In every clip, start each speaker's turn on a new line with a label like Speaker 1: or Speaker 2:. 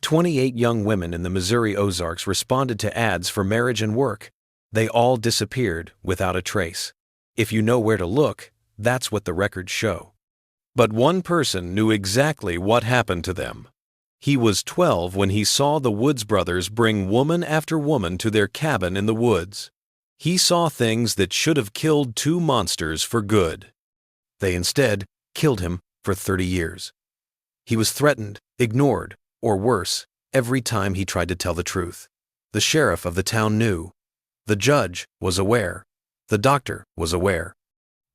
Speaker 1: 28 young women in the Missouri Ozarks responded to ads for marriage and work. They all disappeared without a trace. If you know where to look, that's what the records show. But one person knew exactly what happened to them. He was 12 when he saw the Woods brothers bring woman after woman to their cabin in the woods. He saw things that should have killed two monsters for good. They instead killed him for 30 years. He was threatened, ignored, or worse, every time he tried to tell the truth. The sheriff of the town knew. The judge was aware. The doctor was aware.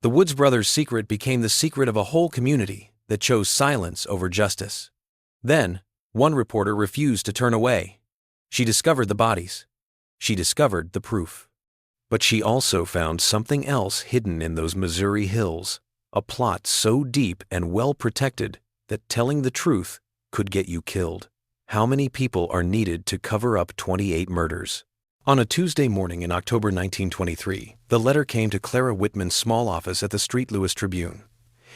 Speaker 1: The Woods brothers' secret became the secret of a whole community that chose silence over justice. Then, one reporter refused to turn away. She discovered the bodies. She discovered the proof. But she also found something else hidden in those Missouri hills, a plot so deep and well protected that telling the truth could get you killed. How many people are needed to cover up 28 murders? On a Tuesday morning in October 1923, the letter came to Clara Whitman's small office at the St. Louis Tribune.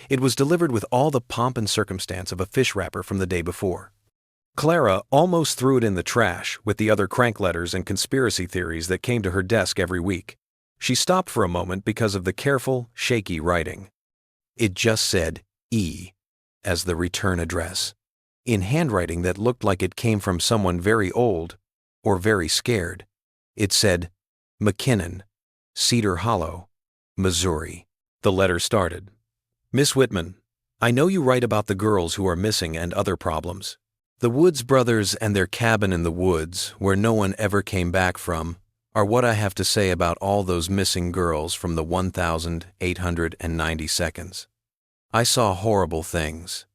Speaker 1: It was delivered with all the pomp and circumstance of a fish wrapper from the day before. Clara almost threw it in the trash with the other crank letters and conspiracy theories that came to her desk every week. She stopped for a moment because of the careful, shaky writing. It just said E as the return address, in handwriting that looked like it came from someone very old or very scared. It said, McKinnon, Cedar Hollow, Missouri. The letter started. Miss Whitman, I know you write about the girls who are missing and other problems. The Woods brothers and their cabin in the woods, where no one ever came back from, are what I have to say about all those missing girls from the 1,890 seconds. I saw horrible things.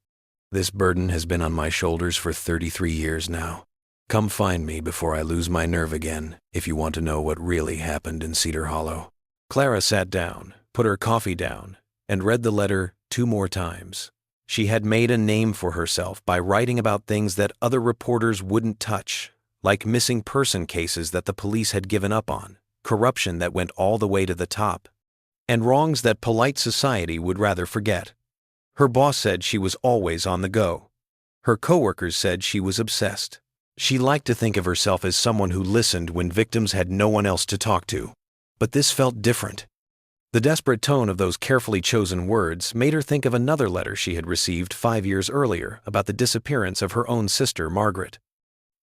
Speaker 1: This burden has been on my shoulders for 33 years now. Come find me before I lose my nerve again, if you want to know what really happened in Cedar Hollow. Clara sat down, put her coffee down, and read the letter 2 more times. She had made a name for herself by writing about things that other reporters wouldn't touch, like missing person cases that the police had given up on, corruption that went all the way to the top, and wrongs that polite society would rather forget. Her boss said she was always on the go. Her coworkers said she was obsessed. She liked to think of herself as someone who listened when victims had no one else to talk to. But this felt different. The desperate tone of those carefully chosen words made her think of another letter she had received 5 years earlier about the disappearance of her own sister, Margaret.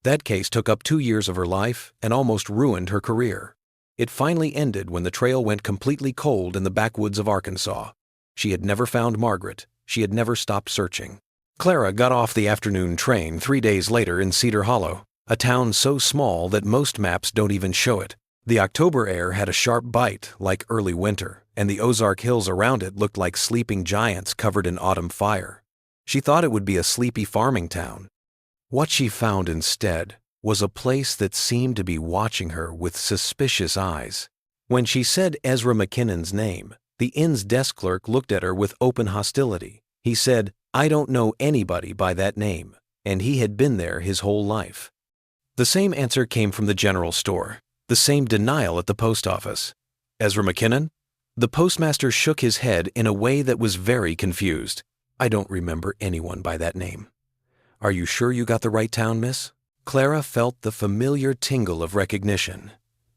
Speaker 1: That case took up 2 years of her life and almost ruined her career. It finally ended when the trail went completely cold in the backwoods of Arkansas. She had never found Margaret. She had never stopped searching. Clara got off the afternoon train 3 days later in Cedar Hollow, a town so small that most maps don't even show it. The October air had a sharp bite, like early winter, and the Ozark hills around it looked like sleeping giants covered in autumn fire. She thought it would be a sleepy farming town. What she found instead was a place that seemed to be watching her with suspicious eyes. When she said Ezra McKinnon's name, the inn's desk clerk looked at her with open hostility. He said, I don't know anybody by that name, and he had been there his whole life. The same answer came from the general store. The same denial at the post office. Ezra McKinnon? The postmaster shook his head in a way that was very confused. I don't remember anyone by that name. Are you sure you got the right town, miss? Clara felt the familiar tingle of recognition.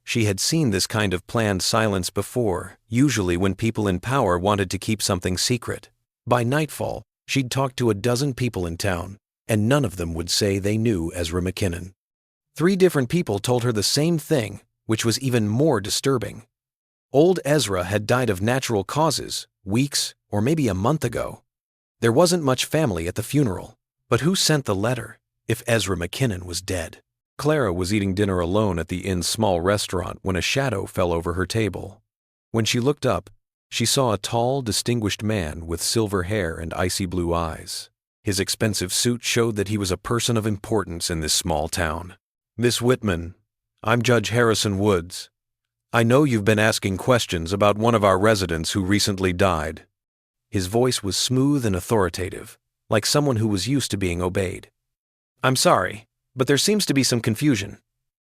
Speaker 1: She had seen this kind of planned silence before, usually when people in power wanted to keep something secret. By nightfall, she'd talked to a dozen people in town, and none of them would say they knew Ezra McKinnon. 3 different people told her the same thing, which was even more disturbing. Old Ezra had died of natural causes, weeks or maybe a month ago. There wasn't much family at the funeral. But who sent the letter if Ezra McKinnon was dead? Clara was eating dinner alone at the inn's small restaurant when a shadow fell over her table. When she looked up, she saw a tall, distinguished man with silver hair and icy blue eyes. His expensive suit showed that he was a person of importance in this small town. Miss Whitman, I'm Judge Harrison Woods. I know you've been asking questions about one of our residents who recently died. His voice was smooth and authoritative, like someone who was used to being obeyed. I'm sorry, but there seems to be some confusion.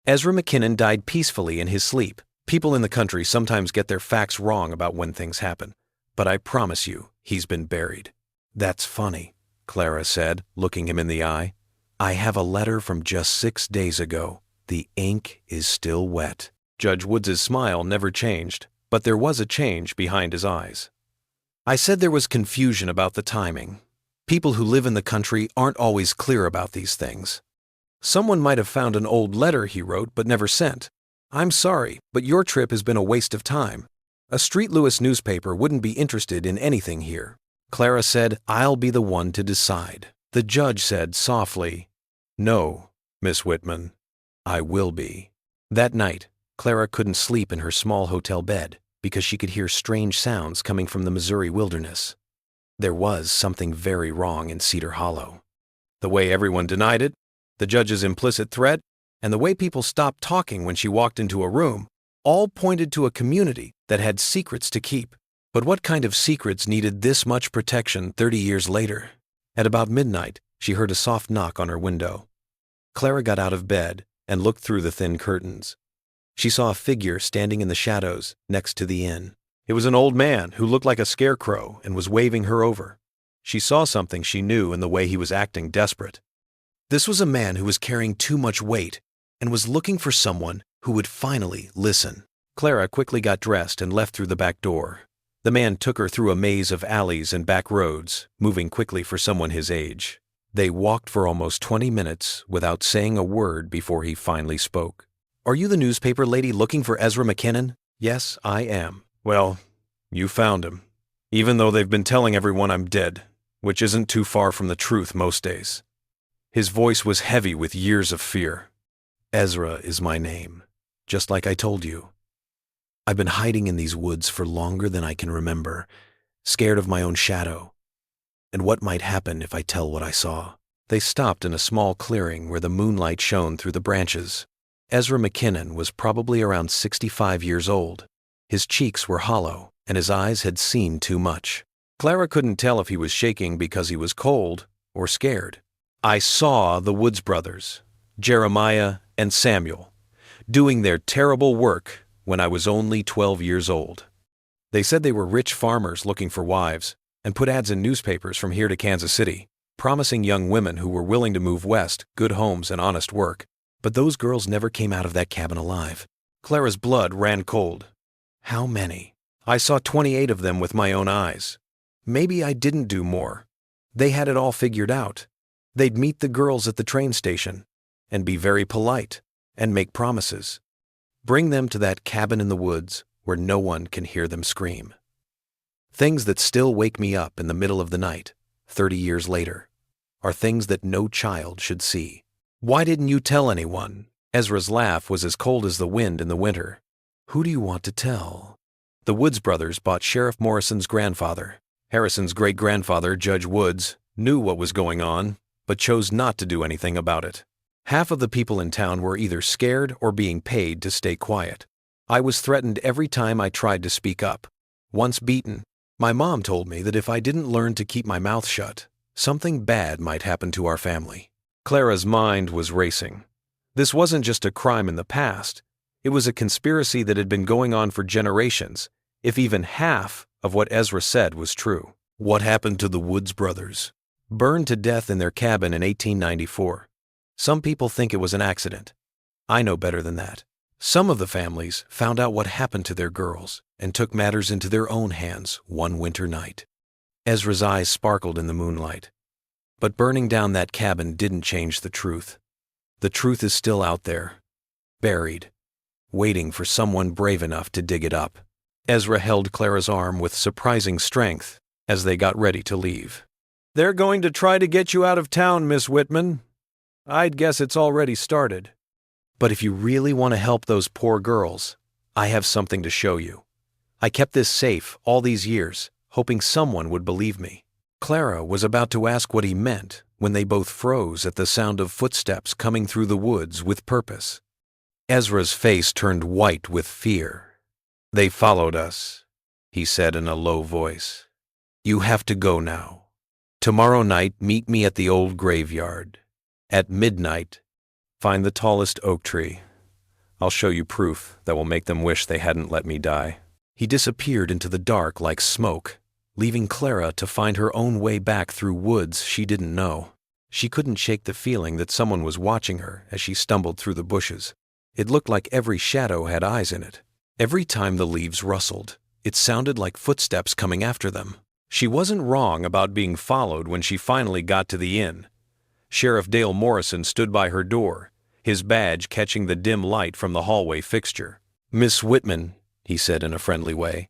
Speaker 1: Ezra McKinnon died peacefully in his sleep. People in the country sometimes get their facts wrong about when things happen, but I promise you, he's been buried. That's funny, Clara said, looking him in the eye. I have a letter from just 6 days ago. The ink is still wet." Judge Woods' smile never changed, but there was a change behind his eyes. "I said there was confusion about the timing. People who live in the country aren't always clear about these things. Someone might have found an old letter he wrote but never sent. I'm sorry, but your trip has been a waste of time. A Street Louis newspaper wouldn't be interested in anything here." Clara said, "I'll be the one to decide." The judge said softly, "No, Miss Whitman, I will be." That night, Clara couldn't sleep in her small hotel bed because she could hear strange sounds coming from the Missouri wilderness. There was something very wrong in Cedar Hollow. The way everyone denied it, the judge's implicit threat, and the way people stopped talking when she walked into a room, all pointed to a community that had secrets to keep. But what kind of secrets needed this much protection 30 years later? At about midnight, she heard a soft knock on her window. Clara got out of bed and looked through the thin curtains. She saw a figure standing in the shadows next to the inn. It was an old man who looked like a scarecrow and was waving her over. She saw something she knew in the way he was acting desperate. This was a man who was carrying too much weight and was looking for someone who would finally listen. Clara quickly got dressed and left through the back door. The man took her through a maze of alleys and back roads, moving quickly for someone his age. They walked for almost 20 minutes without saying a word before he finally spoke. "Are you the newspaper lady looking for Ezra McKinnon?" "Yes, I am." "Well, you found him, even though they've been telling everyone I'm dead, which isn't too far from the truth most days." His voice was heavy with years of fear. "Ezra is my name, just like I told you. I've been hiding in these woods for longer than I can remember, scared of my own shadow, and what might happen if I tell what I saw." They stopped in a small clearing where the moonlight shone through the branches. Ezra McKinnon was probably around 65 years old. His cheeks were hollow, and his eyes had seen too much. Clara couldn't tell if he was shaking because he was cold or scared. "I saw the Woods brothers, Jeremiah and Samuel, doing their terrible work when I was only 12 years old. They said they were rich farmers looking for wives and put ads in newspapers from here to Kansas City, promising young women who were willing to move west good homes and honest work. But those girls never came out of that cabin alive." Clara's blood ran cold. "How many?" "I saw 28 of them with my own eyes. Maybe I didn't do more. They had it all figured out. They'd meet the girls at the train station and be very polite and make promises. Bring them to that cabin in the woods where no one can hear them scream. Things that still wake me up in the middle of the night, 30 years later, are things that no child should see." "Why didn't you tell anyone?" Ezra's laugh was as cold as the wind in the winter. "Who do you want to tell?" The Woods brothers bought Sheriff Morrison's grandfather. Harrison's great-grandfather, Judge Woods, knew what was going on, but chose not to do anything about it. Half of the people in town were either scared or being paid to stay quiet. I was threatened every time I tried to speak up. Once beaten, my mom told me that if I didn't learn to keep my mouth shut, something bad might happen to our family. Clara's mind was racing. This wasn't just a crime in the past. It was a conspiracy that had been going on for generations, if even half of what Ezra said was true. What happened to the Woods brothers? Burned to death in their cabin in 1894. Some people think it was an accident. I know better than that. Some of the families found out what happened to their girls and took matters into their own hands one winter night. Ezra's eyes sparkled in the moonlight. But burning down that cabin didn't change the truth. The truth is still out there, buried, waiting for someone brave enough to dig it up. Ezra held Clara's arm with surprising strength as they got ready to leave. "They're going to try to get you out of town, Miss Whitman. I'd guess it's already started. But if you really want to help those poor girls, I have something to show you. I kept this safe all these years, hoping someone would believe me." Clara was about to ask what he meant when they both froze at the sound of footsteps coming through the woods with purpose. Ezra's face turned white with fear. "They followed us," he said in a low voice. "You have to go now. Tomorrow night, meet me at the old graveyard. At midnight, find the tallest oak tree. I'll show you proof that will make them wish they hadn't let me die." He disappeared into the dark like smoke, leaving Clara to find her own way back through woods she didn't know. She couldn't shake the feeling that someone was watching her as she stumbled through the bushes. It looked like every shadow had eyes in it. Every time the leaves rustled, it sounded like footsteps coming after them. She wasn't wrong about being followed when she finally got to the inn. Sheriff Dale Morrison stood by her door, his badge catching the dim light from the hallway fixture. "Miss Whitman," he said in a friendly way.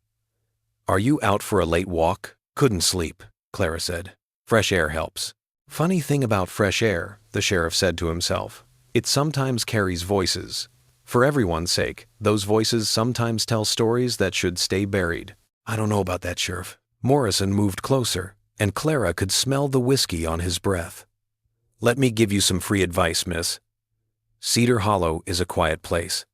Speaker 1: "Are you out for a late walk?" "Couldn't sleep," Clara said. "Fresh air helps." Funny thing about fresh air, the sheriff said to himself. It sometimes carries voices. For everyone's sake, those voices sometimes tell stories that should stay buried. "I don't know about that, Sheriff." Morrison moved closer, and Clara could smell the whiskey on his breath. "Let me give you some free advice, miss. Cedar Hollow is a quiet place.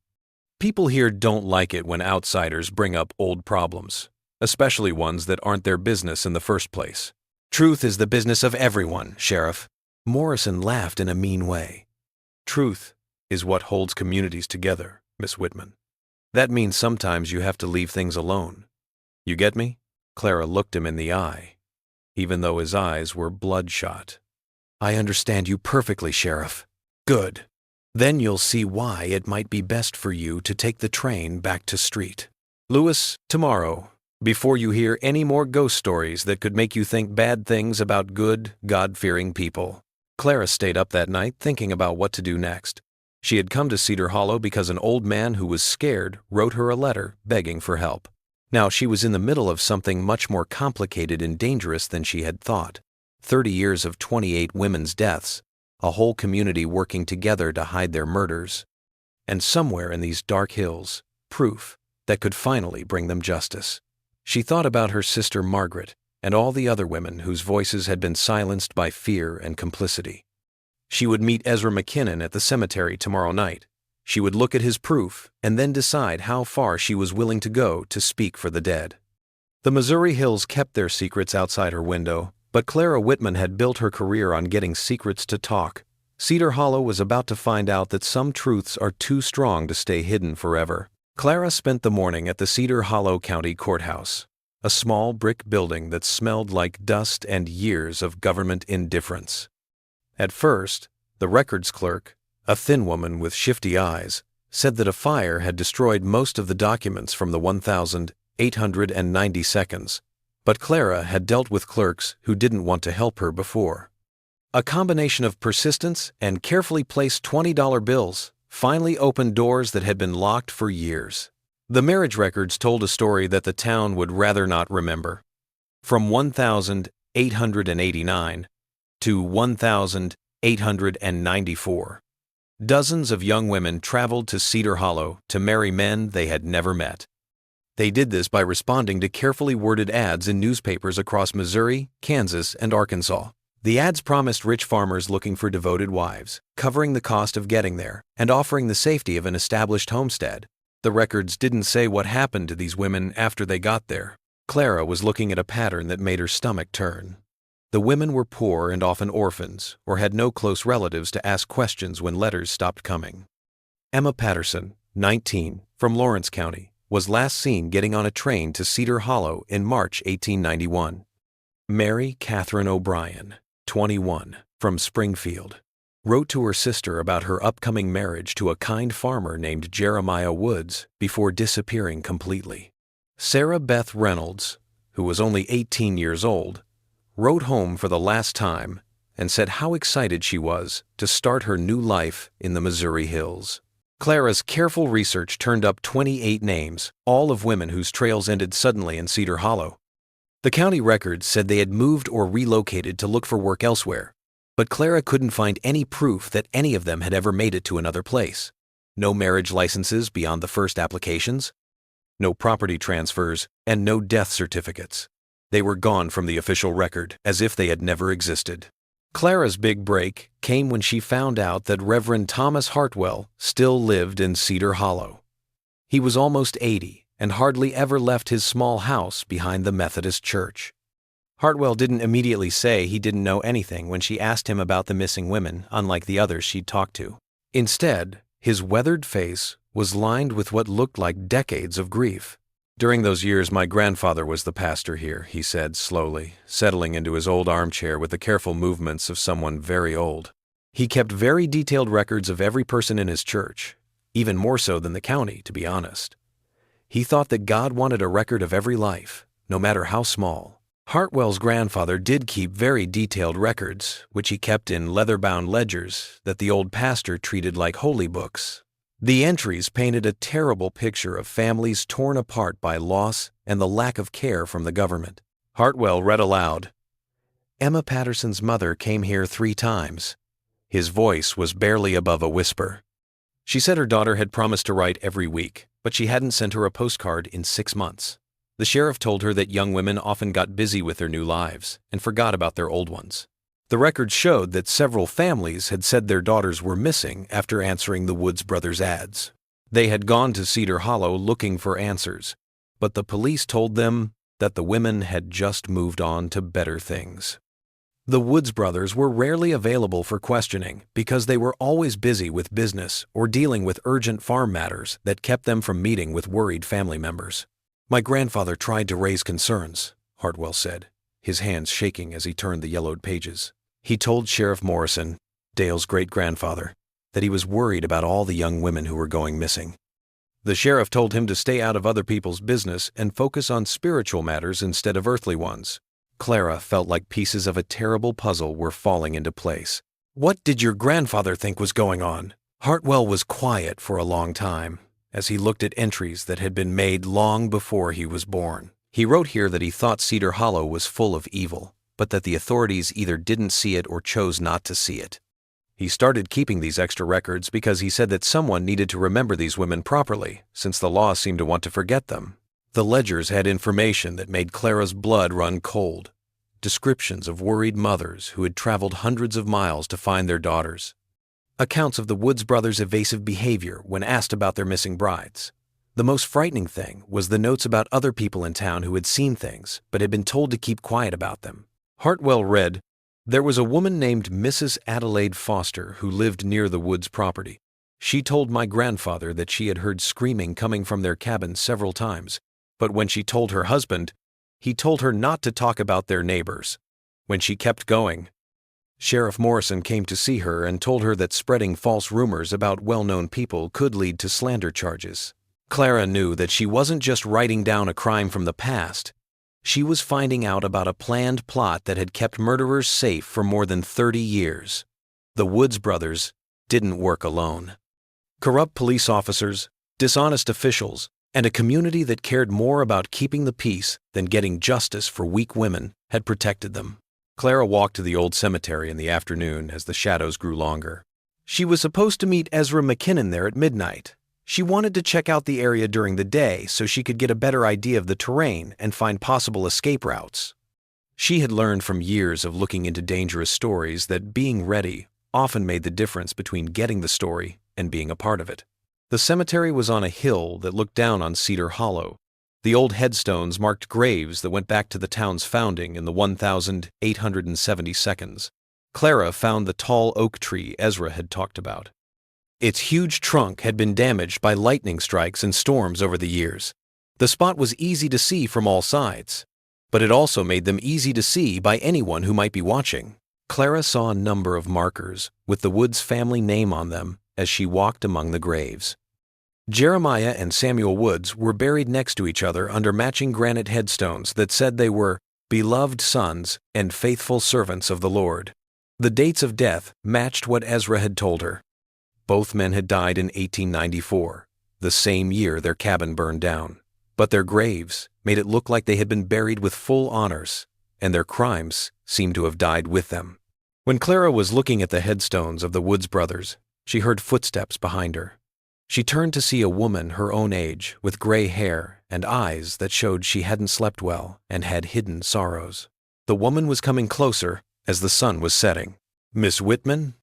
Speaker 1: People here don't like it when outsiders bring up old problems, especially ones that aren't their business in the first place. Truth is the business of everyone, Sheriff." Morrison laughed in a mean way. "Truth is what holds communities together, Miss Whitman. That means sometimes you have to leave things alone. You get me?" Clara looked him in the eye, even though his eyes were bloodshot. "I understand you perfectly, Sheriff." "Good. Then you'll see why it might be best for you to take the train back to Street. Lewis, tomorrow, before you hear any more ghost stories that could make you think bad things about good, God-fearing people." Clara stayed up that night thinking about what to do next. She had come to Cedar Hollow because an old man who was scared wrote her a letter begging for help. Now she was in the middle of something much more complicated and dangerous than she had thought. 30 years of 28 women's deaths, a whole community working together to hide their murders, and somewhere in these dark hills, proof that could finally bring them justice. She thought about her sister Margaret and all the other women whose voices had been silenced by fear and complicity. She would meet Ezra McKinnon at the cemetery tomorrow night. She would look at his proof and then decide how far she was willing to go to speak for the dead. The Missouri Hills kept their secrets outside her window, but Clara Whitman had built her career on getting secrets to talk. Cedar Hollow was about to find out that some truths are too strong to stay hidden forever. Clara spent the morning at the Cedar Hollow County Courthouse, a small brick building that smelled like dust and years of government indifference. At first, the records clerk, a thin woman with shifty eyes, said that a fire had destroyed most of the documents from the 1,890 seconds, but Clara had dealt with clerks who didn't want to help her before. A combination of persistence and carefully placed $20 bills finally opened doors that had been locked for years. The marriage records told a story that the town would rather not remember. From 1,889 to 1,894. Dozens of young women traveled to Cedar Hollow to marry men they had never met. They did this by responding to carefully worded ads in newspapers across Missouri, Kansas, and Arkansas. The ads promised rich farmers looking for devoted wives, covering the cost of getting there, and offering the safety of an established homestead. The records didn't say what happened to these women after they got there. Clara was looking at a pattern that made her stomach turn. The women were poor and often orphans, or had no close relatives to ask questions when letters stopped coming. Emma Patterson, 19, from Lawrence County, was last seen getting on a train to Cedar Hollow in March 1891. Mary Catherine O'Brien, 21, from Springfield, wrote to her sister about her upcoming marriage to a kind farmer named Jeremiah Woods before disappearing completely. Sarah Beth Reynolds, who was only 18 years old, wrote home for the last time and said how excited she was to start her new life in the Missouri Hills. Clara's careful research turned up 28 names, all of women whose trails ended suddenly in Cedar Hollow. The county records said they had moved or relocated to look for work elsewhere, but Clara couldn't find any proof that any of them had ever made it to another place. No marriage licenses beyond the first applications, no property transfers, and no death certificates. They were gone from the official record, as if they had never existed. Clara's big break came when she found out that Reverend Thomas Hartwell still lived in Cedar Hollow. He was almost 80 and hardly ever left his small house behind the Methodist church. Hartwell didn't immediately say he didn't know anything when she asked him about the missing women, unlike the others she'd talked to. Instead, his weathered face was lined with what looked like decades of grief. During those years, my grandfather was the pastor here, he said slowly, settling into his old armchair with the careful movements of someone very old. He kept very detailed records of every person in his church, even more so than the county, to be honest. He thought that God wanted a record of every life, no matter how small. Hartwell's grandfather did keep very detailed records, which he kept in leather-bound ledgers that the old pastor treated like holy books. The entries painted a terrible picture of families torn apart by loss and the lack of care from the government. Hartwell read aloud, "Emma Patterson's mother came here 3 times. His voice was barely above a whisper. She said her daughter had promised to write every week, but she hadn't sent her a postcard in 6 months. The sheriff told her that young women often got busy with their new lives and forgot about their old ones. The records showed that several families had said their daughters were missing after answering the Woods brothers' ads. They had gone to Cedar Hollow looking for answers, but the police told them that the women had just moved on to better things. The Woods brothers were rarely available for questioning because they were always busy with business or dealing with urgent farm matters that kept them from meeting with worried family members. My grandfather tried to raise concerns, Hartwell said, his hands shaking as he turned the yellowed pages. He told Sheriff Morrison, Dale's great-grandfather, that he was worried about all the young women who were going missing. The sheriff told him to stay out of other people's business and focus on spiritual matters instead of earthly ones. Clara felt like pieces of a terrible puzzle were falling into place. What did your grandfather think was going on? Hartwell was quiet for a long time as he looked at entries that had been made long before he was born. He wrote here that he thought Cedar Hollow was full of evil, but that the authorities either didn't see it or chose not to see it. He started keeping these extra records because he said that someone needed to remember these women properly, since the law seemed to want to forget them. The ledgers had information that made Clara's blood run cold. Descriptions of worried mothers who had traveled hundreds of miles to find their daughters. Accounts of the Woods brothers' evasive behavior when asked about their missing brides. The most frightening thing was the notes about other people in town who had seen things but had been told to keep quiet about them. Hartwell read, "There was a woman named Mrs. Adelaide Foster who lived near the Woods property. She told my grandfather that she had heard screaming coming from their cabin several times, but when she told her husband, he told her not to talk about their neighbors. When she kept going, Sheriff Morrison came to see her and told her that spreading false rumors about well-known people could lead to slander charges. Clara knew that she wasn't just writing down a crime from the past. She was finding out about a planned plot that had kept murderers safe for more than 30 years. The Woods brothers didn't work alone. Corrupt police officers, dishonest officials, and a community that cared more about keeping the peace than getting justice for weak women had protected them. Clara walked to the old cemetery in the afternoon as the shadows grew longer. She was supposed to meet Ezra McKinnon there at midnight. She wanted to check out the area during the day so she could get a better idea of the terrain and find possible escape routes. She had learned from years of looking into dangerous stories that being ready often made the difference between getting the story and being a part of it. The cemetery was on a hill that looked down on Cedar Hollow. The old headstones marked graves that went back to the town's founding in the 1872. Clara found the tall oak tree Ezra had talked about. Its huge trunk had been damaged by lightning strikes and storms over the years. The spot was easy to see from all sides, but it also made them easy to see by anyone who might be watching. Clara saw a number of markers with the Woods family name on them as she walked among the graves. Jeremiah and Samuel Woods were buried next to each other under matching granite headstones that said they were beloved sons and faithful servants of the Lord. The dates of death matched what Ezra had told her. Both men had died in 1894, the same year their cabin burned down. But their graves made it look like they had been buried with full honors, and their crimes seemed to have died with them. When Clara was looking at the headstones of the Woods brothers, she heard footsteps behind her. She turned to see a woman her own age with gray hair and eyes that showed she hadn't slept well and had hidden sorrows. The woman was coming closer as the sun was setting. "Miss Whitman?"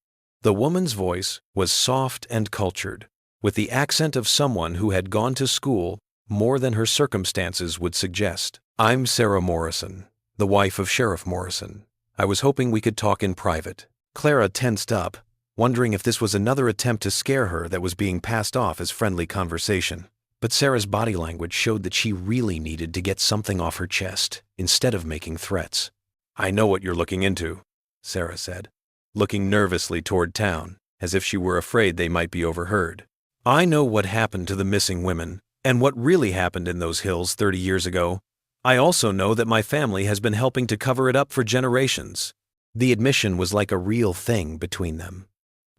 Speaker 1: The woman's voice was soft and cultured, with the accent of someone who had gone to school more than her circumstances would suggest. "I'm Sarah Morrison, the wife of Sheriff Morrison. I was hoping we could talk in private." Clara tensed up, wondering if this was another attempt to scare her that was being passed off as friendly conversation. But Sarah's body language showed that she really needed to get something off her chest, instead of making threats. "I know what you're looking into," Sarah said, looking nervously toward town, as if she were afraid they might be overheard. "I know what happened to the missing women, and what really happened in those hills 30 years ago. I also know that my family has been helping to cover it up for generations." The admission was like a real thing between them.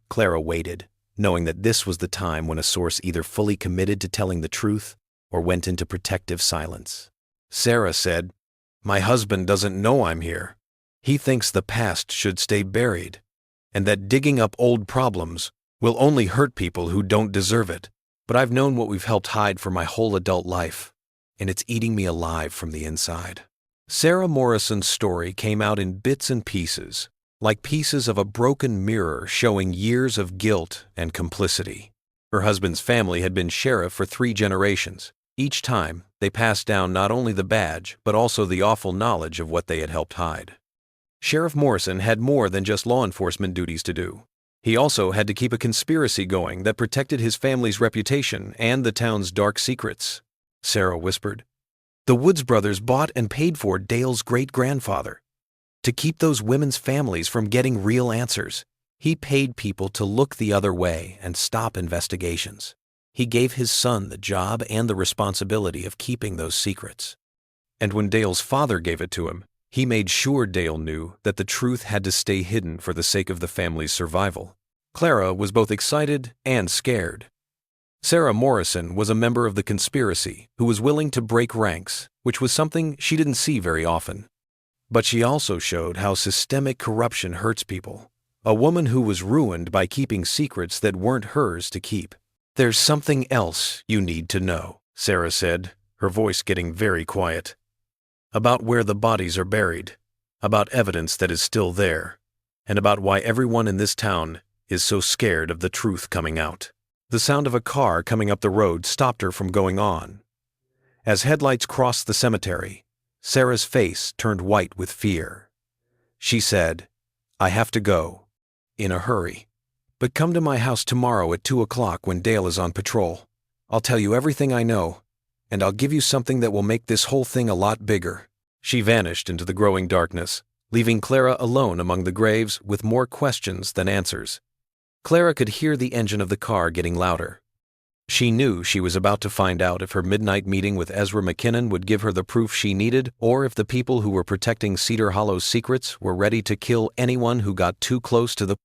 Speaker 1: Clara waited, knowing that this was the time when a source either fully committed to telling the truth or went into protective silence. Sarah said, "My husband doesn't know I'm here. He thinks the past should stay buried, and that digging up old problems will only hurt people who don't deserve it. But I've known what we've helped hide for my whole adult life, and it's eating me alive from the inside." Sarah Morrison's story came out in bits and pieces, like pieces of a broken mirror showing years of guilt and complicity. Her husband's family had been sheriff for 3 generations. Each time, they passed down not only the badge, but also the awful knowledge of what they had helped hide. Sheriff Morrison had more than just law enforcement duties to do. He also had to keep a conspiracy going that protected his family's reputation and the town's dark secrets. Sarah whispered, "The Woods brothers bought and paid for Dale's great-grandfather. To keep those women's families from getting real answers, he paid people to look the other way and stop investigations. He gave his son the job and the responsibility of keeping those secrets. And when Dale's father gave it to him, he made sure Dale knew that the truth had to stay hidden for the sake of the family's survival." Clara was both excited and scared. Sarah Morrison was a member of the conspiracy who was willing to break ranks, which was something she didn't see very often. But she also showed how systemic corruption hurts people. A woman who was ruined by keeping secrets that weren't hers to keep. "There's something else you need to know," Sarah said, her voice getting very quiet. "About where the bodies are buried, about evidence that is still there, and about why everyone in this town is so scared of the truth coming out." The sound of a car coming up the road stopped her from going on. As headlights crossed the cemetery, Sarah's face turned white with fear. She said, "I have to go, in a hurry. But come to my house tomorrow at 2 o'clock when Dale is on patrol. I'll tell you everything I know, and I'll give you something that will make this whole thing a lot bigger." She vanished into the growing darkness, leaving Clara alone among the graves with more questions than answers. Clara could hear the engine of the car getting louder. She knew she was about to find out if her midnight meeting with Ezra McKinnon would give her the proof she needed, or if the people who were protecting Cedar Hollow's secrets were ready to kill anyone who got too close to the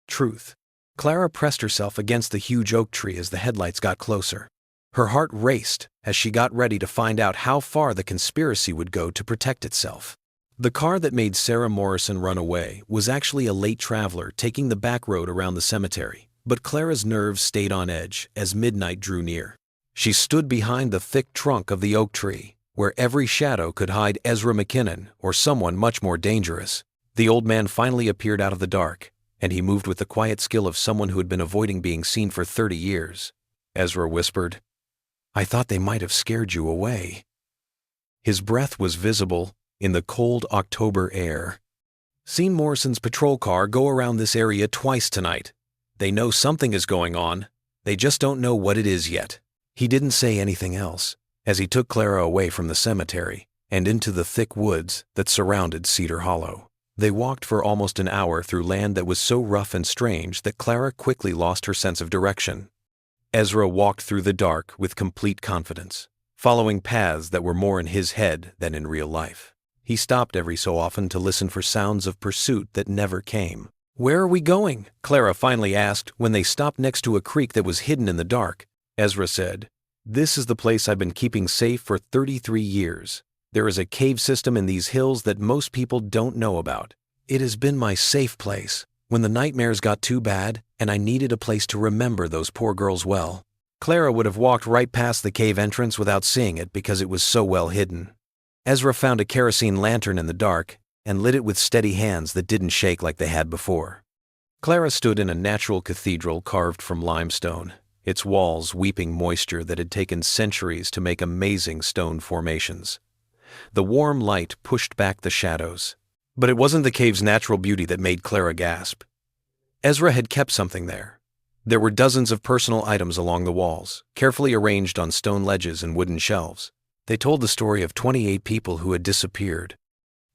Speaker 1: truth. Clara pressed herself against the huge oak tree as the headlights got closer. Her heart raced as she got ready to find out how far the conspiracy would go to protect itself. The car that made Sarah Morrison run away was actually a late traveler taking the back road around the cemetery. But Clara's nerves stayed on edge as midnight drew near. She stood behind the thick trunk of the oak tree, where every shadow could hide Ezra McKinnon or someone much more dangerous. The old man finally appeared out of the dark, and he moved with the quiet skill of someone who had been avoiding being seen for 30 years. Ezra whispered, "I thought they might have scared you away." His breath was visible in the cold October air. "Seen Morrison's patrol car go around this area twice tonight. They know something is going on. They just don't know what it is yet." He didn't say anything else as he took Clara away from the cemetery and into the thick woods that surrounded Cedar Hollow. They walked for almost an hour through land that was so rough and strange that Clara quickly lost her sense of direction. Ezra walked through the dark with complete confidence, following paths that were more in his head than in real life. He stopped every so often to listen for sounds of pursuit that never came. "Where are we going?" Clara finally asked when they stopped next to a creek that was hidden in the dark. Ezra said, "This is the place I've been keeping safe for 33 years. There is a cave system in these hills that most people don't know about. It has been my safe place when the nightmares got too bad and I needed a place to remember those poor girls well." Clara would have walked right past the cave entrance without seeing it because it was so well hidden. Ezra found a kerosene lantern in the dark and lit it with steady hands that didn't shake like they had before. Clara stood in a natural cathedral carved from limestone, its walls weeping moisture that had taken centuries to make amazing stone formations. The warm light pushed back the shadows. But it wasn't the cave's natural beauty that made Clara gasp. Ezra had kept something there. There were dozens of personal items along the walls, carefully arranged on stone ledges and wooden shelves. They told the story of 28 people who had disappeared.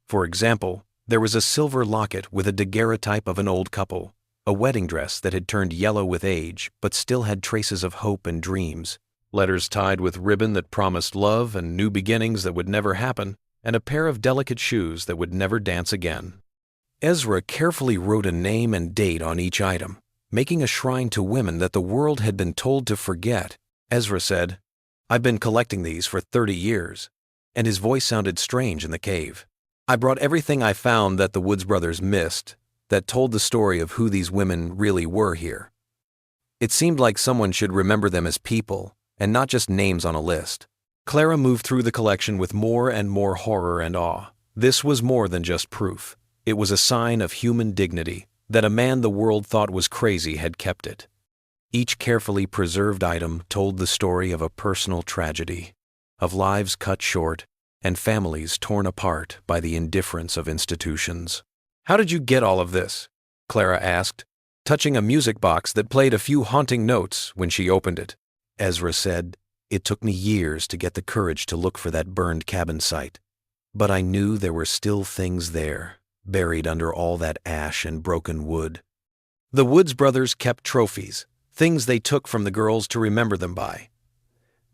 Speaker 1: For example, there was a silver locket with a daguerreotype of an old couple, a wedding dress that had turned yellow with age but still had traces of hope and dreams, letters tied with ribbon that promised love and new beginnings that would never happen, and a pair of delicate shoes that would never dance again. Ezra carefully wrote a name and date on each item, making a shrine to women that the world had been told to forget. Ezra said, "I've been collecting these for 30 years," and his voice sounded strange in the cave. "I brought everything I found that the Woods brothers missed, that told the story of who these women really were here. It seemed like someone should remember them as people, and not just names on a list." Clara moved through the collection with more and more horror and awe. This was more than just proof. It was a sign of human dignity, that a man the world thought was crazy had kept it. Each carefully preserved item told the story of a personal tragedy, of lives cut short and families torn apart by the indifference of institutions. "How did you get all of this?" Clara asked, touching a music box that played a few haunting notes when she opened it. Ezra said, "It took me years to get the courage to look for that burned cabin site, but I knew there were still things there, buried under all that ash and broken wood." The Woods brothers kept trophies, things they took from the girls to remember them by.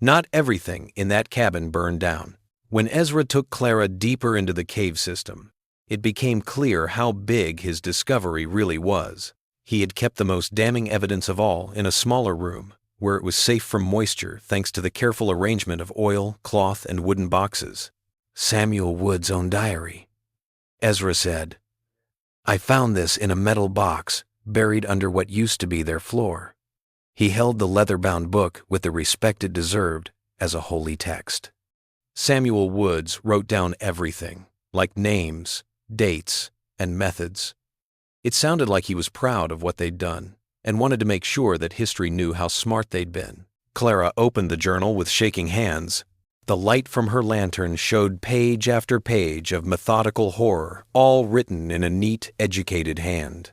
Speaker 1: Not everything in that cabin burned down. When Ezra took Clara deeper into the cave system, it became clear how big his discovery really was. He had kept the most damning evidence of all in a smaller room, where it was safe from moisture thanks to the careful arrangement of oil, cloth, and wooden boxes. "Samuel Wood's own diary," Ezra said. "I found this in a metal box, buried under what used to be their floor." He held the leather-bound book with the respect it deserved as a holy text. Samuel Woods wrote down everything, like names, dates, and methods. It sounded like he was proud of what they'd done and wanted to make sure that history knew how smart they'd been. Clara opened the journal with shaking hands. The light from her lantern showed page after page of methodical horror, all written in a neat, educated hand.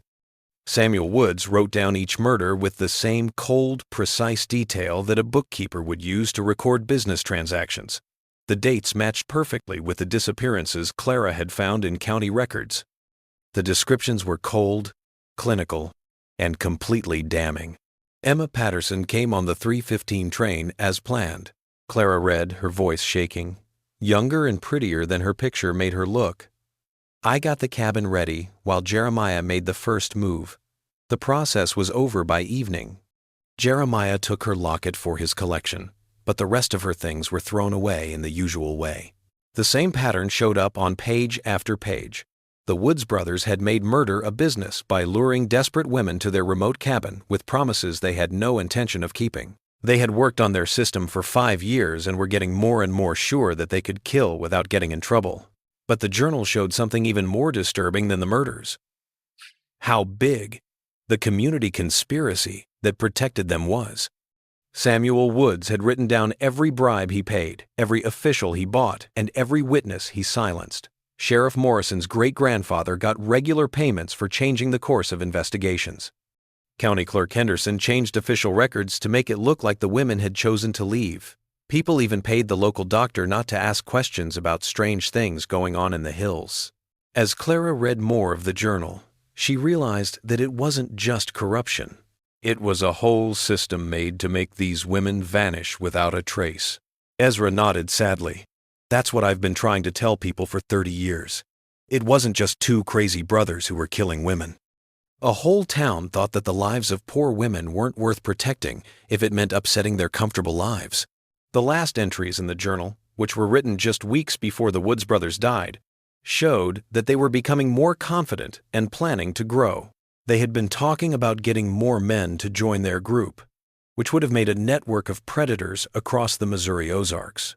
Speaker 1: Samuel Woods wrote down each murder with the same cold, precise detail that a bookkeeper would use to record business transactions. The dates matched perfectly with the disappearances Clara had found in county records. The descriptions were cold, clinical, and completely damning. Emma Patterson came on the 3:15 train as planned. Clara read, her voice shaking. Younger and prettier than her picture made her look. "I got the cabin ready while Jeremiah made the first move. The process was over by evening. Jeremiah took her locket for his collection, but the rest of her things were thrown away in the usual way." The same pattern showed up on page after page. The Woods brothers had made murder a business by luring desperate women to their remote cabin with promises they had no intention of keeping. They had worked on their system for 5 years and were getting more and more sure that they could kill without getting in trouble. But the journal showed something even more disturbing than the murders. How big the community conspiracy that protected them was. Samuel Woods had written down every bribe he paid, every official he bought, and every witness he silenced. Sheriff Morrison's great-grandfather got regular payments for changing the course of investigations. County Clerk Henderson changed official records to make it look like the women had chosen to leave. People even paid the local doctor not to ask questions about strange things going on in the hills. As Clara read more of the journal, she realized that it wasn't just corruption. It was a whole system made to make these women vanish without a trace. Ezra nodded sadly. "That's what I've been trying to tell people for 30 years. It wasn't just 2 crazy brothers who were killing women. A whole town thought that the lives of poor women weren't worth protecting if it meant upsetting their comfortable lives." The last entries in the journal, which were written just weeks before the Woods brothers died, showed that they were becoming more confident and planning to grow. They had been talking about getting more men to join their group, which would have made a network of predators across the Missouri Ozarks.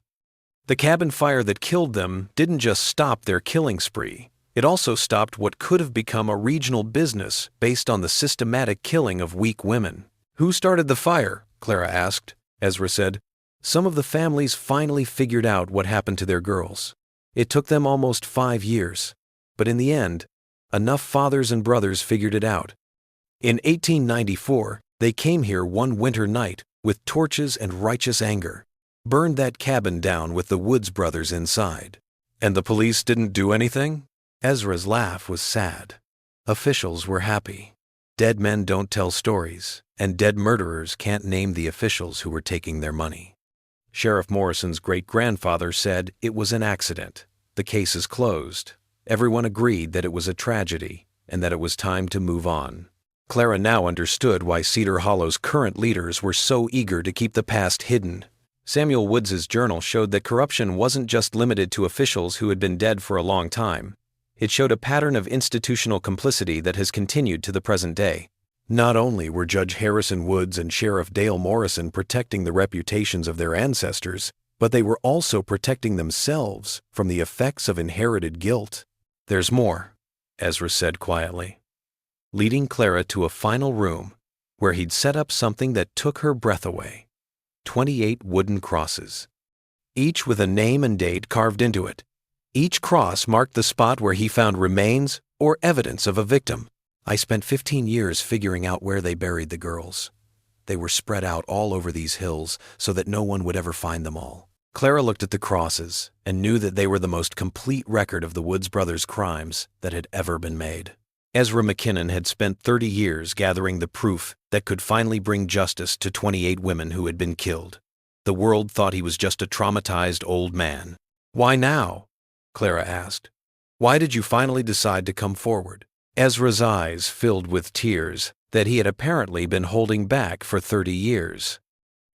Speaker 1: The cabin fire that killed them didn't just stop their killing spree. It also stopped what could have become a regional business based on the systematic killing of weak women. "Who started the fire?" Clara asked. Ezra said, "Some of the families finally figured out what happened to their girls. It took them almost 5 years, but in the end, enough fathers and brothers figured it out. In 1894, They came here one winter night with torches and righteous anger, burned that cabin down with the Woods brothers inside. And the police didn't do anything? Ezra's laugh was sad. Officials were happy. Dead men don't tell stories, and dead murderers can't name the officials who were taking their money. Sheriff Morrison's great-grandfather said it was an accident. The case is closed. Everyone agreed that it was a tragedy and that it was time to move on. Clara now understood why Cedar Hollow's current leaders were so eager to keep the past hidden. Samuel Woods' journal showed that corruption wasn't just limited to officials who had been dead for a long time. It showed a pattern of institutional complicity that has continued to the present day. Not only were Judge Harrison Woods and Sheriff Dale Morrison protecting the reputations of their ancestors, but they were also protecting themselves from the effects of inherited guilt. "There's more," Ezra said quietly, leading Clara to a final room where he'd set up something that took her breath away. 28 wooden crosses, each with a name and date carved into it. Each cross marked the spot where he found remains or evidence of a victim. "I spent 15 years figuring out where they buried the girls. They were spread out all over these hills so that no one would ever find them all." Clara looked at the crosses and knew that they were the most complete record of the Woods brothers' crimes that had ever been made. Ezra McKinnon had spent 30 years gathering the proof that could finally bring justice to 28 women who had been killed. The world thought he was just a traumatized old man. "Why now?" Clara asked. "Why did you finally decide to come forward?" Ezra's eyes filled with tears that he had apparently been holding back for 30 years.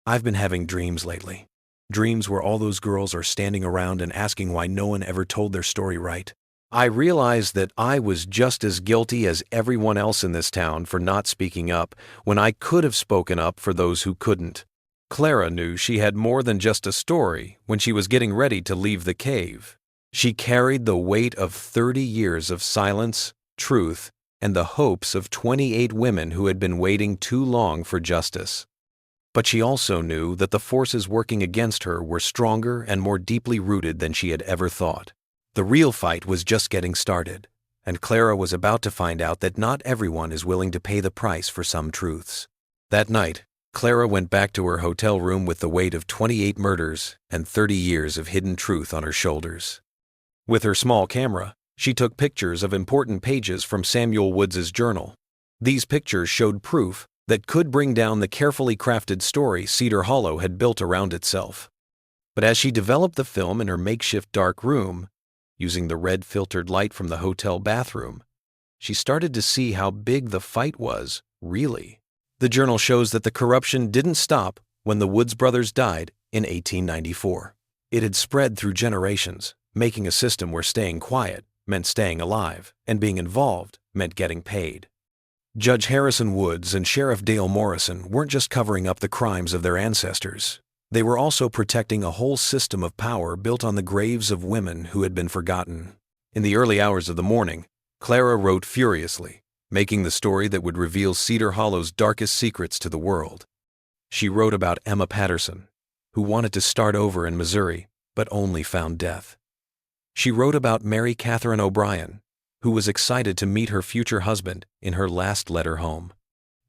Speaker 1: "I've been having dreams lately. Dreams where all those girls are standing around and asking why no one ever told their story right. I realized that I was just as guilty as everyone else in this town for not speaking up when I could have spoken up for those who couldn't." Clara knew she had more than just a story when she was getting ready to leave the cave. She carried the weight of 30 years of silence, truth, and the hopes of 28 women who had been waiting too long for justice. But she also knew that the forces working against her were stronger and more deeply rooted than she had ever thought. The real fight was just getting started, and Clara was about to find out that not everyone is willing to pay the price for some truths. That night, Clara went back to her hotel room with the weight of 28 murders and 30 years of hidden truth on her shoulders. With her small camera, she took pictures of important pages from Samuel Woods' journal. These pictures showed proof that could bring down the carefully crafted story Cedar Hollow had built around itself. But as she developed the film in her makeshift dark room, using the red filtered light from the hotel bathroom, she started to see how big the fight was, really. The journal shows that the corruption didn't stop when the Woods brothers died in 1894. It had spread through generations, making a system where staying quiet meant staying alive, and being involved meant getting paid. Judge Harrison Woods and Sheriff Dale Morrison weren't just covering up the crimes of their ancestors. They were also protecting a whole system of power built on the graves of women who had been forgotten. In the early hours of the morning, Clara wrote furiously, making the story that would reveal Cedar Hollow's darkest secrets to the world. She wrote about Emma Patterson, who wanted to start over in Missouri, but only found death. She wrote about Mary Catherine O'Brien, who was excited to meet her future husband in her last letter home.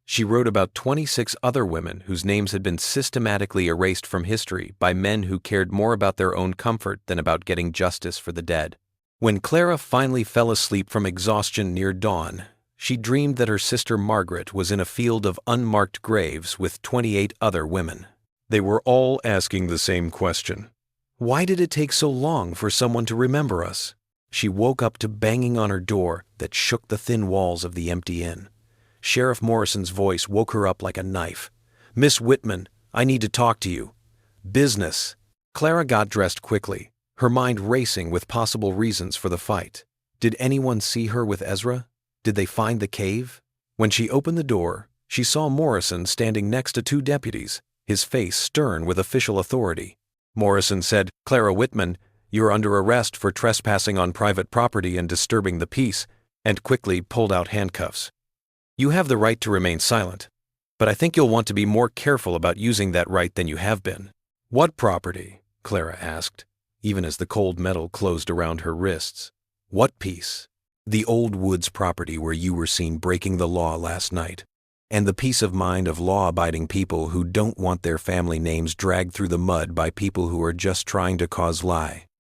Speaker 1: She wrote about 26 other women whose names had been systematically erased from history by men who cared more about their own comfort than about getting justice for the dead. When Clara finally fell asleep from exhaustion near dawn, she dreamed that her sister Margaret was in a field of unmarked graves with 28 other women. They were all asking the same question. Why did it take so long for someone to remember us? She woke up to banging on her door that shook the thin walls of the empty inn. Sheriff Morrison's voice woke her up like a knife. "Miss Whitman, I need to talk to you. Business." Clara got dressed quickly, her mind racing with possible reasons for the fight. Did anyone see her with Ezra? Did they find the cave? When she opened the door, she saw Morrison standing next to 2 deputies, his face stern with official authority. Morrison said, "Clara Whitman, you're under arrest for trespassing on private property and disturbing the peace," and quickly pulled out handcuffs. "You have the right to remain silent, but I think you'll want to be more careful about using that right than you have been." "What property?" Clara asked, even as the cold metal closed around her wrists. "What peace?" "The old Woods property where you were seen breaking the law last night." and the peace of mind of law-abiding people who don't want their family names dragged through the mud by people who are just trying to cause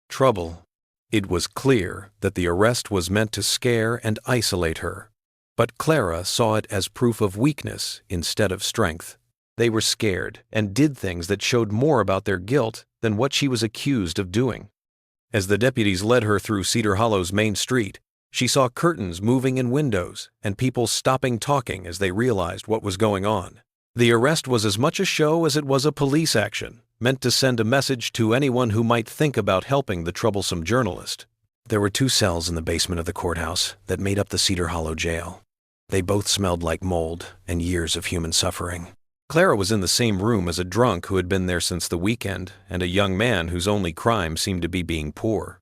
Speaker 1: trouble. It was clear that the arrest was meant to scare and isolate her, but Clara saw it as proof of weakness instead of strength. They were scared and did things that showed more about their guilt than what she was accused of doing. As the deputies led her through Cedar Hollow's main street, she saw curtains moving in windows and people stopping talking as they realized what was going on. The arrest was as much a show as it was a police action, meant to send a message to anyone who might think about helping the troublesome journalist. There were 2 cells in the basement of the courthouse that made up the Cedar Hollow jail. They both smelled like mold and years of human suffering. Clara was in the same room as a drunk who had been there since the weekend and a young man whose only crime seemed to be being poor.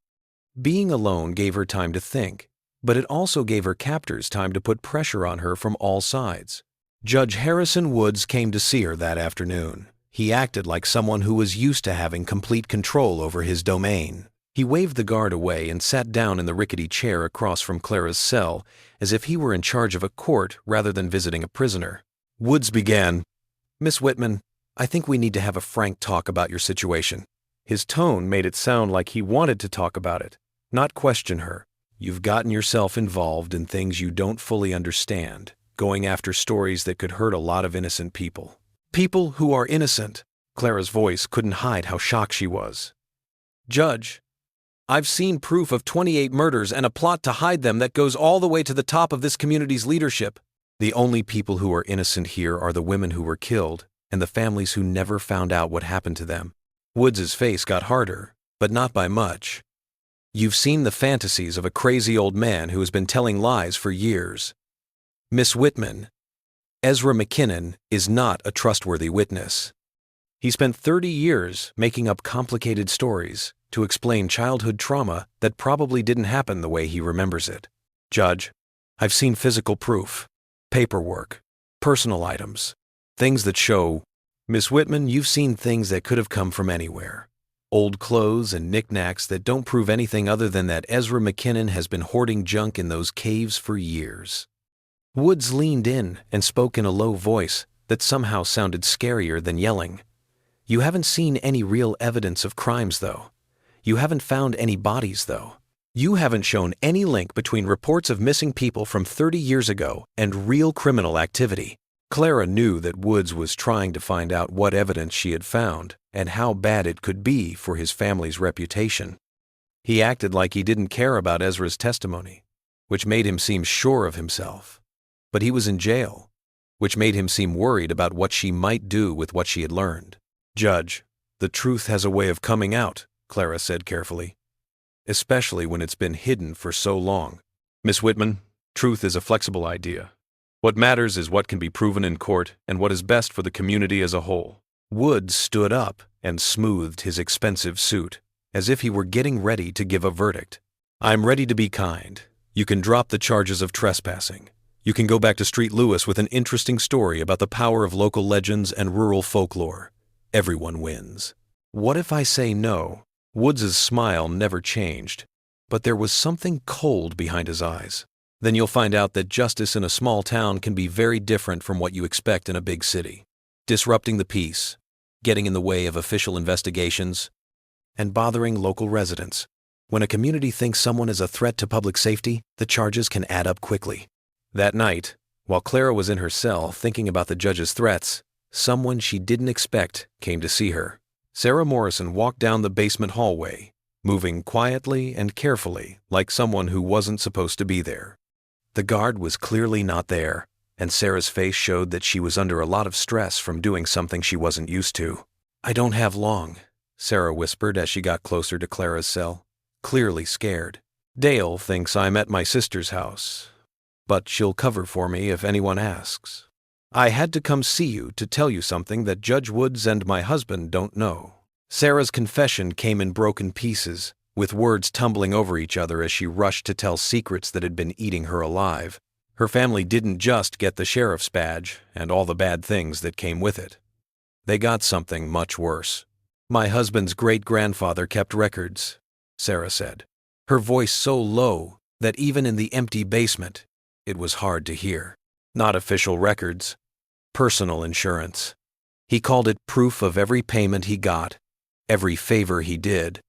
Speaker 1: Being alone gave her time to think, but it also gave her captors time to put pressure on her from all sides. Judge Harrison Woods came to see her that afternoon. He acted like someone who was used to having complete control over his domain. He waved the guard away and sat down in the rickety chair across from Clara's cell, as if he were in charge of a court rather than visiting a prisoner. Woods began, "Miss Whitman, I think we need to have a frank talk about your situation." His tone made it sound like he wanted to talk about it, not question her. "You've gotten yourself involved in things you don't fully understand, going after stories that could hurt a lot of innocent people. People who are innocent." Clara's voice couldn't hide how shocked she was. "Judge, I've seen proof of 28 murders and a plot to hide them that goes all the way to the top of this community's leadership. The only people who are innocent here are the women who were killed and the families who never found out what happened to them." Woods's face got harder, but not by much. "You've seen the fantasies of a crazy old man who has been telling lies for years. Miss Whitman, Ezra McKinnon is not a trustworthy witness. He spent 30 years making up complicated stories to explain childhood trauma that probably didn't happen the way he remembers it. Judge, I've seen physical proof, paperwork, personal items, things that show. Miss Whitman, you've seen things that could have come from anywhere. Old clothes and knickknacks that don't prove anything other than that Ezra McKinnon has been hoarding junk in those caves for years." Woods leaned in and spoke in a low voice that somehow sounded scarier than yelling. "You haven't seen any real evidence of crimes, though. You haven't found any bodies, though. You haven't shown any link between reports of missing people from 30 years ago and real criminal activity." Clara knew that Woods was trying to find out what evidence she had found and how bad it could be for his family's reputation. He acted like he didn't care about Ezra's testimony, which made him seem sure of himself. But he was in jail, which made him seem worried about what she might do with what she had learned. "Judge, the truth has a way of coming out," Clara said carefully, "especially when it's been hidden for so long. Miss Whitman, truth is a flexible idea. What matters is what can be proven in court and what is best for the community as a whole." Woods stood up and smoothed his expensive suit, as if he were getting ready to give a verdict. "I'm ready to be kind. You can drop the charges of trespassing. You can go back to Street Lewis with an interesting story about the power of local legends and rural folklore. Everyone wins." "What if I say no?" Woods's smile never changed, but there was something cold behind his eyes. "Then you'll find out that justice in a small town can be very different from what you expect in a big city. Disrupting the peace, getting in the way of official investigations, and bothering local residents. When a community thinks someone is a threat to public safety, the charges can add up quickly." That night, while Clara was in her cell thinking about the judge's threats, someone she didn't expect came to see her. Sarah Morrison walked down the basement hallway, moving quietly and carefully like someone who wasn't supposed to be there. The guard was clearly not there, and Sarah's face showed that she was under a lot of stress from doing something she wasn't used to. "I don't have long," Sarah whispered as she got closer to Clara's cell, clearly scared. "Dale thinks I'm at my sister's house, but she'll cover for me if anyone asks. I had to come see you to tell you something that Judge Woods and my husband don't know." Sarah's confession came in broken pieces, with words tumbling over each other as she rushed to tell secrets that had been eating her alive. Her family didn't just get the sheriff's badge and all the bad things that came with it. They got something much worse. "My husband's great-grandfather kept records," Sarah said, her voice so low that even in the empty basement, it was hard to hear. "Not official records, personal insurance. He called it proof of every payment he got, every favor he did,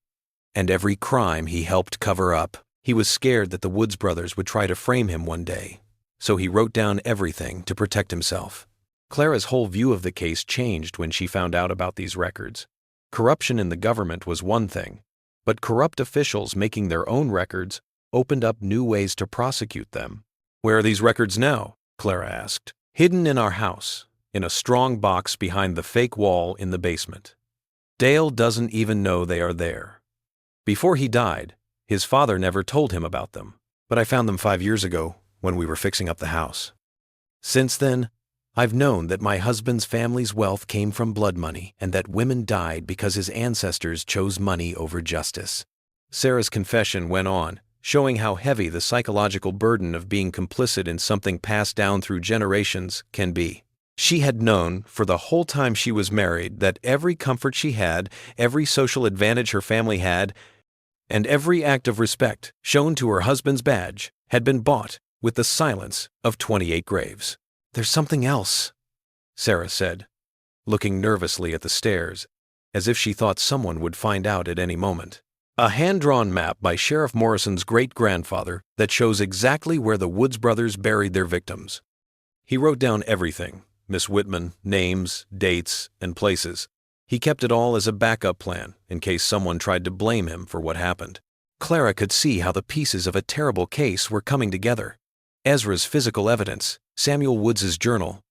Speaker 1: and every crime he helped cover up. He was scared that the Woods brothers would try to frame him one day, so he wrote down everything to protect himself. Clara's whole view of the case changed when she found out about these records. Corruption in the government was one thing, but corrupt officials making their own records opened up new ways to prosecute them. "Where are these records now?" Clara asked. "Hidden in our house, in a strong box behind the fake wall in the basement. Dale doesn't even know they are there. Before he died, his father never told him about them, but I found them 5 years ago when we were fixing up the house. Since then, I've known that my husband's family's wealth came from blood money and that women died because his ancestors chose money over justice." Sarah's confession went on, showing how heavy the psychological burden of being complicit in something passed down through generations can be. She had known for the whole time she was married that every comfort she had, every social advantage her family had, and every act of respect shown to her husband's badge had been bought with the silence of 28 graves. "There's something else," Sarah said, looking nervously at the stairs, as if she thought someone would find out at any moment. A hand-drawn map by Sheriff Morrison's great-grandfather that shows exactly where the Woods brothers buried their victims. He wrote down everything: Miss Whitman, names, dates, and places. He kept it all as a backup plan in case someone tried to blame him for what happened. Clara could see how the pieces of a terrible case were coming together. Ezra's physical evidence, Samuel Woods's journal,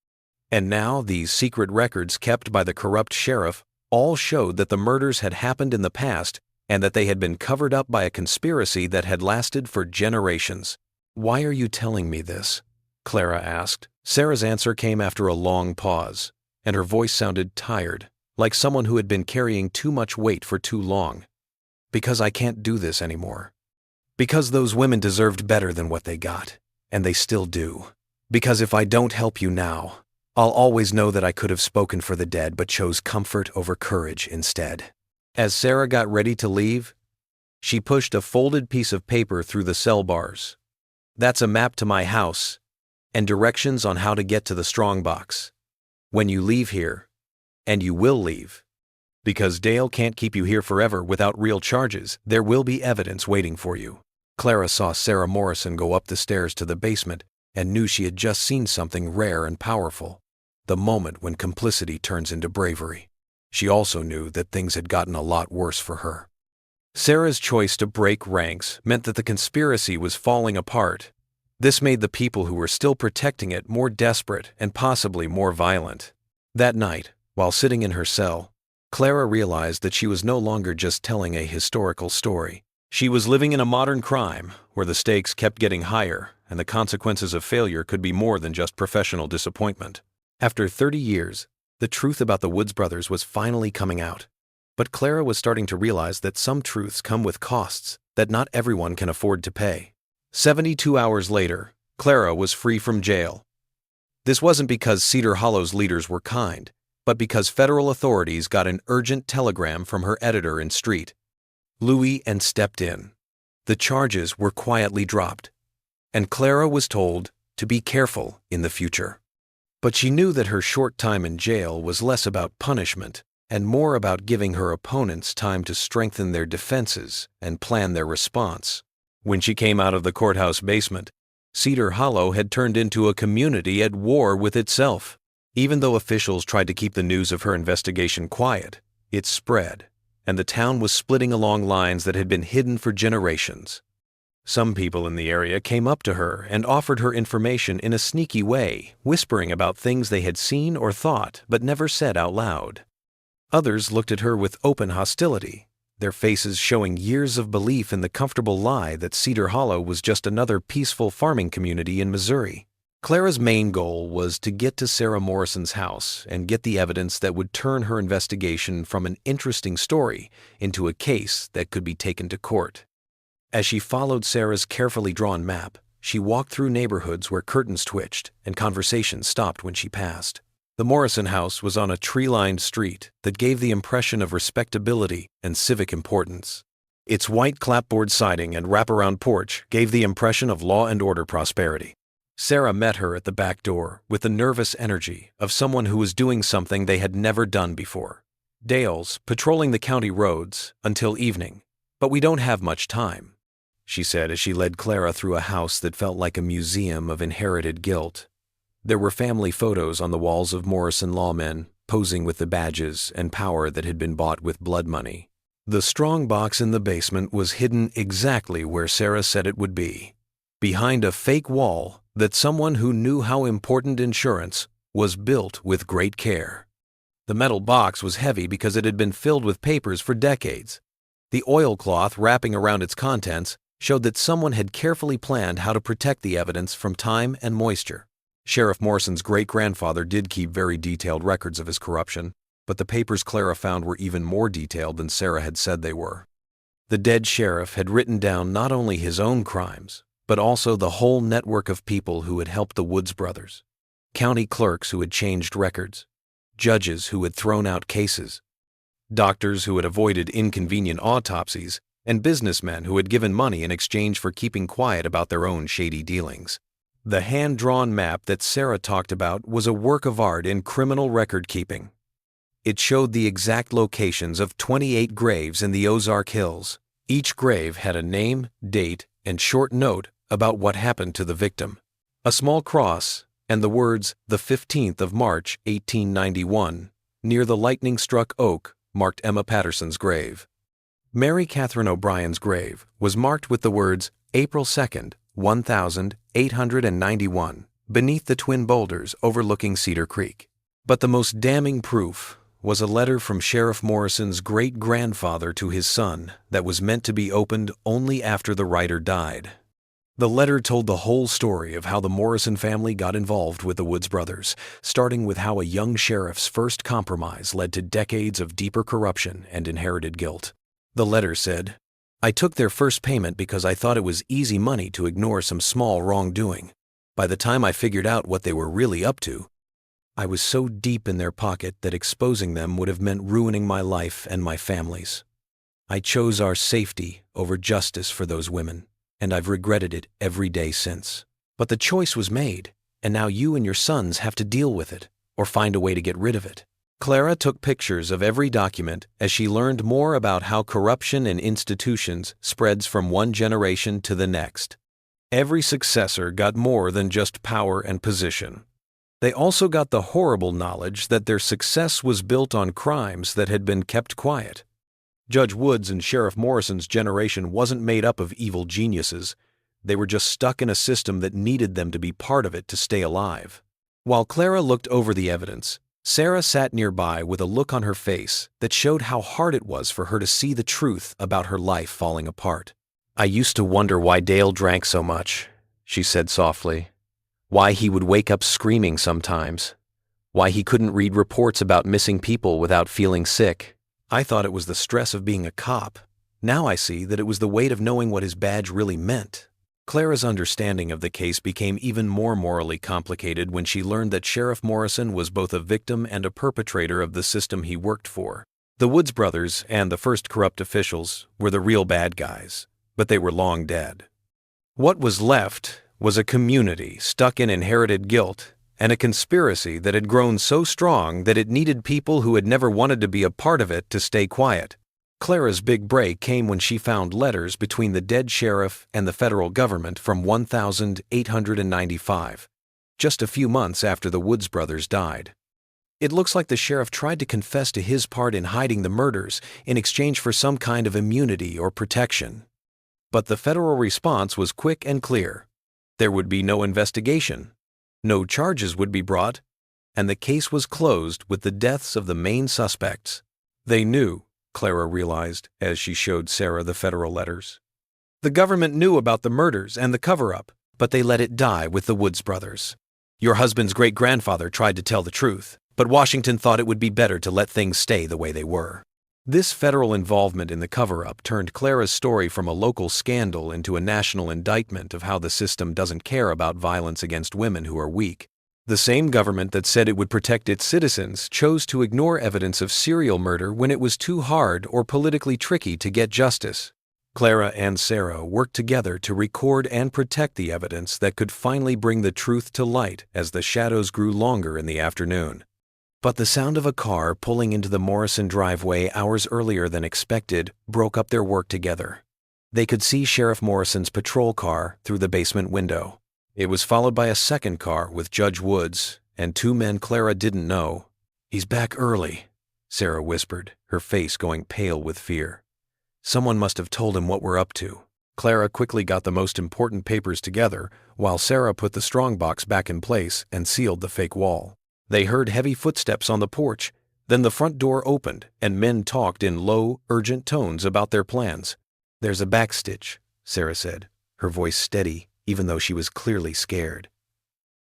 Speaker 1: and now these secret records kept by the corrupt sheriff all showed that the murders had happened in the past and that they had been covered up by a conspiracy that had lasted for generations. "Why are you telling me this?" Clara asked. Sarah's answer came after a long pause, and her voice sounded tired, like someone who had been carrying too much weight for too long. "Because I can't do this anymore. Because those women deserved better than what they got, and they still do. Because if I don't help you now, I'll always know that I could have spoken for the dead but chose comfort over courage instead." As Sarah got ready to leave, she pushed a folded piece of paper through the cell bars. "That's a map to my house and directions on how to get to the strongbox. When you leave here, and you will leave, because Dale can't keep you here forever without real charges, there will be evidence waiting for you." Clara saw Sarah Morrison go up the stairs to the basement and knew she had just seen something rare and powerful, the moment when complicity turns into bravery. She also knew that things had gotten a lot worse for her. Sarah's choice to break ranks meant that the conspiracy was falling apart. This made the people who were still protecting it more desperate and possibly more violent. That night, while sitting in her cell, Clara realized that she was no longer just telling a historical story. She was living in a modern crime where the stakes kept getting higher and the consequences of failure could be more than just professional disappointment. After 30 years, the truth about the Woods brothers was finally coming out. But Clara was starting to realize that some truths come with costs that not everyone can afford to pay. 72 hours later, Clara was free from jail. This wasn't because Cedar Hollow's leaders were kind, but because federal authorities got an urgent telegram from her editor in Street, Louis, and stepped in. The charges were quietly dropped, and Clara was told to be careful in the future. But she knew that her short time in jail was less about punishment and more about giving her opponents time to strengthen their defenses and plan their response. When she came out of the courthouse basement, Cedar Hollow had turned into a community at war with itself. Even though officials tried to keep the news of her investigation quiet, it spread, and the town was splitting along lines that had been hidden for generations. Some people in the area came up to her and offered her information in a sneaky way, whispering about things they had seen or thought but never said out loud. Others looked at her with open hostility, their faces showing years of belief in the comfortable lie that Cedar Hollow was just another peaceful farming community in Missouri. Clara's main goal was to get to Sarah Morrison's house and get the evidence that would turn her investigation from an interesting story into a case that could be taken to court. As she followed Sarah's carefully drawn map, she walked through neighborhoods where curtains twitched and conversations stopped when she passed. The Morrison house was on a tree-lined street that gave the impression of respectability and civic importance. Its white clapboard siding and wraparound porch gave the impression of law and order prosperity. Sarah met her at the back door with the nervous energy of someone who was doing something they had never done before. "Dale's patrolling the county roads until evening, but we don't have much time," she said as she led Clara through a house that felt like a museum of inherited guilt. There were family photos on the walls of Morrison lawmen, posing with the badges and power that had been bought with blood money. The strong box in the basement was hidden exactly where Sarah said it would be, behind a fake wall that someone who knew how important insurance was built with great care. The metal box was heavy because it had been filled with papers for decades. The oilcloth wrapping around its contents showed that someone had carefully planned how to protect the evidence from time and moisture. Sheriff Morrison's great-grandfather did keep very detailed records of his corruption, but the papers Clara found were even more detailed than Sarah had said they were. The dead sheriff had written down not only his own crimes, but also the whole network of people who had helped the Woods brothers. County clerks who had changed records, judges who had thrown out cases, doctors who had avoided inconvenient autopsies, and businessmen who had given money in exchange for keeping quiet about their own shady dealings. The hand-drawn map that Sarah talked about was a work of art in criminal record-keeping. It showed the exact locations of 28 graves in the Ozark Hills. Each grave had a name, date, and short note about what happened to the victim. A small cross and the words, "The 15th of March, 1891, near the lightning-struck oak," marked Emma Patterson's grave. Mary Catherine O'Brien's grave was marked with the words, "April 2nd, 1891, beneath the twin boulders overlooking Cedar Creek." But the most damning proof was a letter from Sheriff Morrison's great-grandfather to his son that was meant to be opened only after the writer died. The letter told the whole story of how the Morrison family got involved with the Woods brothers, starting with how a young sheriff's first compromise led to decades of deeper corruption and inherited guilt. The letter said, "I took their first payment because I thought it was easy money to ignore some small wrongdoing. By the time I figured out what they were really up to, I was so deep in their pocket that exposing them would have meant ruining my life and my family's. I chose our safety over justice for those women, and I've regretted it every day since. But the choice was made, and now you and your sons have to deal with it, or find a way to get rid of it." Clara took pictures of every document as she learned more about how corruption in institutions spreads from one generation to the next. Every successor got more than just power and position. They also got the horrible knowledge that their success was built on crimes that had been kept quiet. Judge Woods and Sheriff Morrison's generation wasn't made up of evil geniuses. They were just stuck in a system that needed them to be part of it to stay alive. While Clara looked over the evidence, Sarah sat nearby with a look on her face that showed how hard it was for her to see the truth about her life falling apart. "I used to wonder why Dale drank so much," she said softly. "Why he would wake up screaming sometimes. Why he couldn't read reports about missing people without feeling sick. I thought it was the stress of being a cop. Now I see that it was the weight of knowing what his badge really meant." Clara's understanding of the case became even more morally complicated when she learned that Sheriff Morrison was both a victim and a perpetrator of the system he worked for. The Woods brothers and the first corrupt officials were the real bad guys, but they were long dead. What was left was a community stuck in inherited guilt and a conspiracy that had grown so strong that it needed people who had never wanted to be a part of it to stay quiet. Clara's big break came when she found letters between the dead sheriff and the federal government from 1895, just a few months after the Woods brothers died. It looks like the sheriff tried to confess to his part in hiding the murders in exchange for some kind of immunity or protection. But the federal response was quick and clear. There would be no investigation, no charges would be brought, and the case was closed with the deaths of the main suspects. They knew, Clara realized as she showed Sarah the federal letters. The government knew about the murders and the cover-up, but they let it die with the Woods brothers. Your husband's great-grandfather tried to tell the truth, but Washington thought it would be better to let things stay the way they were. This federal involvement in the cover-up turned Clara's story from a local scandal into a national indictment of how the system doesn't care about violence against women who are weak. The same government that said it would protect its citizens chose to ignore evidence of serial murder when it was too hard or politically tricky to get justice. Clara and Sarah worked together to record and protect the evidence that could finally bring the truth to light as the shadows grew longer in the afternoon. But the sound of a car pulling into the Morrison driveway hours earlier than expected broke up their work together. They could see Sheriff Morrison's patrol car through the basement window. It was followed by a second car with Judge Woods and two men Clara didn't know. "He's back early," Sarah whispered, her face going pale with fear. "Someone must have told him what we're up to." Clara quickly got the most important papers together, while Sarah put the strongbox back in place and sealed the fake wall. They heard heavy footsteps on the porch. Then the front door opened, and men talked in low, urgent tones about their plans. "There's a backstitch," Sarah said, her voice steady, even though she was clearly scared.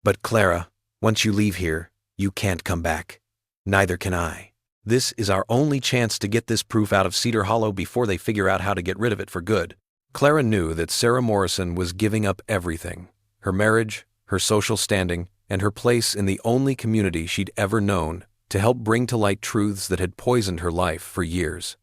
Speaker 1: "But Clara, once you leave here, you can't come back. Neither can I. This is our only chance to get this proof out of Cedar Hollow before they figure out how to get rid of it for good." Clara knew that Sarah Morrison was giving up everything: her marriage, her social standing, and her place in the only community she'd ever known, to help bring to light truths that had poisoned her life for years.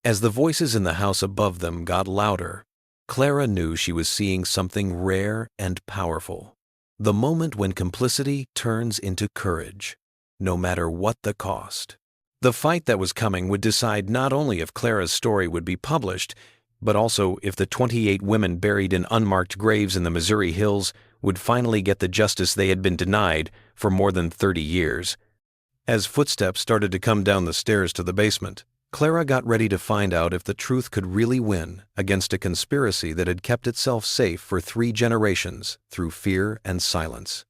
Speaker 1: As the voices in the house above them got louder, Clara knew she was seeing something rare and powerful. The moment when complicity turns into courage, no matter what the cost. The fight that was coming would decide not only if Clara's story would be published, but also if the 28 women buried in unmarked graves in the Missouri hills would finally get the justice they had been denied for more than 30 years. As footsteps started to come down the stairs to the basement, Clara got ready to find out if the truth could really win against a conspiracy that had kept itself safe for 3 generations through fear and silence.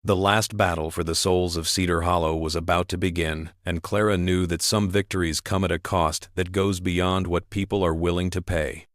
Speaker 1: The last battle for the souls of Cedar Hollow was about to begin, and Clara knew that some victories come at a cost that goes beyond what people are willing to pay.